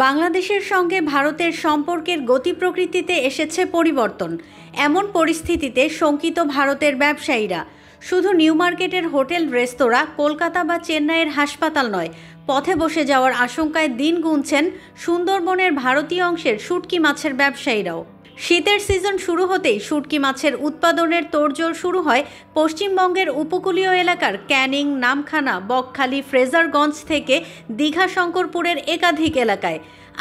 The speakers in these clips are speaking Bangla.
বাংলাদেশের সঙ্গে ভারতের সম্পর্কের গতি প্রকৃতিতে এসেছে পরিবর্তন। এমন পরিস্থিতিতে শঙ্কিত ভারতের ব্যবসায়ীরা। শুধু নিউ মার্কেটের হোটেল রেস্তোরাঁ, কলকাতা বা চেন্নাইয়ের হাসপাতাল নয়, পথে বসে যাওয়ার আশঙ্কায় দিন গুনছেন সুন্দরবনের ভারতীয় অংশের শুটকি মাছের ব্যবসায়ীরাও। শীতের সিজন শুরু হতেই শুটকি মাছের উৎপাদনের তোড়জোড় শুরু হয় পশ্চিমবঙ্গের উপকূলীয় এলাকার ক্যানিং, নামখানা, বকখালি, ফ্রেজারগঞ্জ থেকে দীঘা, শঙ্করপুরের একাধিক এলাকায়।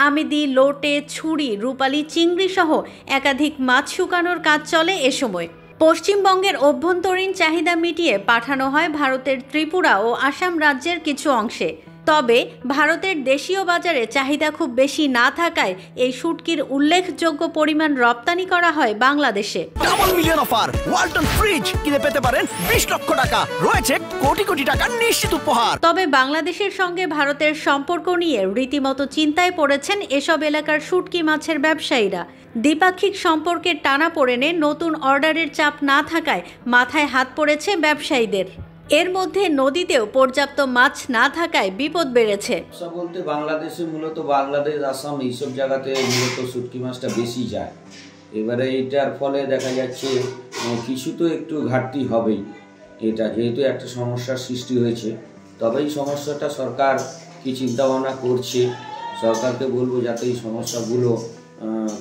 আমিদি, লোটে, ছুরি, রূপালী, চিংড়ি সহ একাধিক মাছ শুকানোর কাজ চলে এ সময়। পশ্চিমবঙ্গের অভ্যন্তরীণ চাহিদা মিটিয়ে পাঠানো হয় ভারতের ত্রিপুরা ও আসাম রাজ্যের কিছু অংশে। তবে ভারতের দেশীয় বাজারে চাহিদা খুব বেশি না থাকায় এই শুটকির উল্লেখযোগ্য পরিমাণ রপ্তানি করা হয় বাংলাদেশে। Double million offer, Walton fridge কিনে পেতে পারেন 20 লক্ষ টাকা, রয়েছে কোটি কোটি টাকার নিশ্চিত উপহার। তবে বাংলাদেশের সঙ্গে ভারতের সম্পর্ক নিয়ে রীতিমতো চিন্তায় পড়েছেন এসব এলাকার শুটকি মাছের ব্যবসায়ীরা। দ্বিপাক্ষিক সম্পর্কের টানাপোড়েনে নতুন অর্ডারের চাপ না থাকায় মাথায় হাত পড়েছে ব্যবসায়ীদের। এর মধ্যে নদীতেও পর্যাপ্ত মাছ না থাকায় বিপদ বেড়েছে। বলতে বাংলাদেশে মূলত বাংলাদেশ, আসাম এইসব জায়গাতে মূলত শুটকি মাছটা বেশি যায়। এবারে এইটার ফলে দেখা যাচ্ছে কিছু তো একটু ঘাটতি হবেই। এটা যেহেতু একটা সমস্যার সৃষ্টি হয়েছে, তবে এই সমস্যাটা সরকার কি চিন্তাভাবনা করছে, সরকারকে বলবো যাতে এই সমস্যাগুলো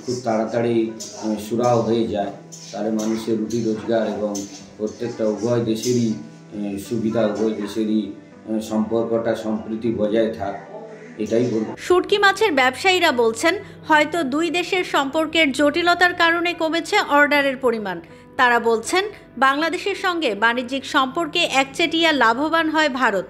খুব তাড়াতাড়ি সুরাহ হয়ে যায়, তাহলে মানুষের রুটি রোজগার এবং প্রত্যেকটা উভয় দেশেরই সুবিধা, উভয় দেশেরই সম্পর্কটা সম্প্রীতি বজায় থাক, এটাই বলবো। শুটকি মাছের ব্যবসায়ীরা বলছেন, হয়তো দুই দেশের সম্পর্কের জটিলতার কারণে কমেছে অর্ডারের পরিমাণ। তারা বলছেন, বাংলাদেশের সঙ্গে বাণিজ্যিক সম্পর্কে একচেটিয়া লাভবান হয় ভারত।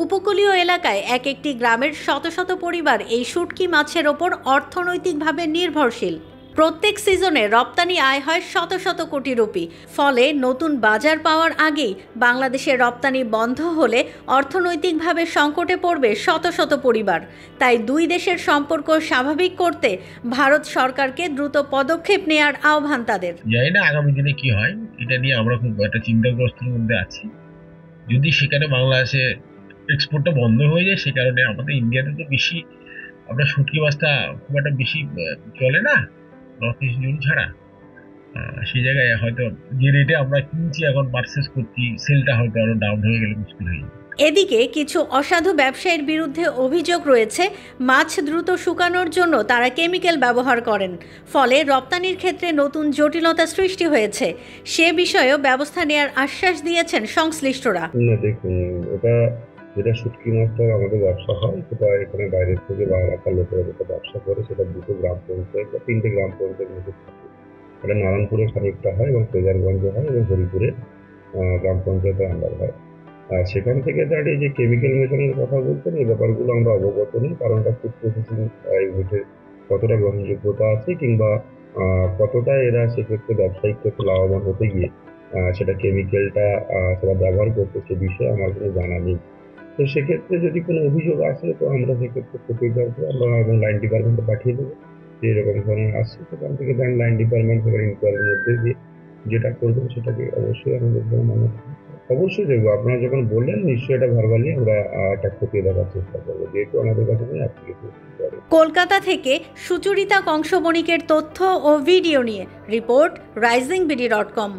উপকূলীয় এলাকায় এক একটি গ্রামের শত শত পরিবার এই শুটকি মাছের ওপর অর্থনৈতিকভাবে নির্ভরশীল। প্রত্যেক সিজনে রপ্তানি আয় হয় শত শত কোটি রুপি। ফলে নতুন বাজার পাওয়ার আগেই বাংলাদেশের রপ্তানি বন্ধ হলে অর্থনৈতিকভাবে সংকটে পড়বে শত শত পরিবার। তাই দুই দেশের সম্পর্ক স্বাভাবিক করতে ভারত সরকারকে দ্রুত পদক্ষেপ নেওয়ার আহ্বান তাদের। জানি না আগামী দিনে কি হয়, এটা নিয়ে আমরা খুব একটা চিন্তাগ্রস্তের মধ্যে আছি। যদি সেখানে বাংলাদেশে এক্সপোর্টটা বন্ধ হয়ে যায়, সে কারণে আমাদের ইন্ডিয়াতে তো বেশি আমরা শুটকি মাছটা খুব একটা বেশি চলে না, নর্থ ইস্ট জোন ছাড়া। সেই জায়গায় হয়তো যে রেটে আমরা কিনছি এখন পারচেস করছি, সেলটা হয়তো আরো ডাউন হয়ে গেলে মুশকিল হয়ে যাবে। এদিকে কিছু অসাধু ব্যবসায়ীর বিরুদ্ধে অভিযোগ রয়েছে, মাছ দ্রুত শুকানোর জন্য তারা কেমিক্যাল ব্যবহার করেন। ফলে রপ্তানির ক্ষেত্রে নতুন জটিলতা সৃষ্টি হয়েছে। সে বিষয়েও ব্যবস্থা নেওয়ার আশ্বাস দিয়েছেন সংশ্লিষ্টরা। দেখুন, এটা যেটা শুটকি মাছটা আমাদের ব্যবসা হয়, সেটা এখানে বাইরের থেকে বা এলাকার লোকেরা যেটা ব্যবসা করে, সেটা 2 গ্রাম পঞ্চায়েত বা 3টে গ্রাম পঞ্চায়েত মধ্যে থাকে। এটা নারায়ণপুরে খানিকটা হয় এবং ফ্রেজারগঞ্জে হয় এবং হরিপুরে গ্রাম পঞ্চায়েতের আন্ডার হয়। আর সেখান থেকে দাঁড়িয়ে যে কেমিক্যাল মেশানোর কথা বলছেন, এই ব্যাপারগুলো আমরা অবগত নেই। কারণটা ফুড প্রসেসিং ইউনিটের কতটা গ্রহণযোগ্যতা আছে কিংবা কতটা এরা সেক্ষেত্রে ব্যবসায়িক ক্ষেত্রে লাভবান হতে গিয়ে সেটা কেমিক্যালটা সেটা ব্যবহার করতে, সে বিষয়ে আমার কোনো জানা নেই। তো সেক্ষেত্রে যদি কোনো অভিযোগ আসে, তো আমরা সেক্ষেত্রে প্রতিকারকে আমরা এবং লাইন ডিপার্টমেন্টে পাঠিয়ে দেবো যে এরকম ধরনের আসছে। সেখান থেকে দেন লাইন ডিপার্টমেন্ট সেখানে ইনকোয়ারির মধ্যে দিয়ে যেটা করবেন সেটাকে অবশ্যই আমাদের মানে অবশ্যই দেখবো। আপনারা যখন বললেন, নিশ্চয়ই এটা ভার্বালি আমরা এটা খতিয়ে দেখার চেষ্টা করবো, যেহেতু আমাদের কাছে কলকাতা থেকে সুচরিতা কংসবণিকের তথ্য ও ভিডিও নিয়ে রিপোর্ট risingBD.com।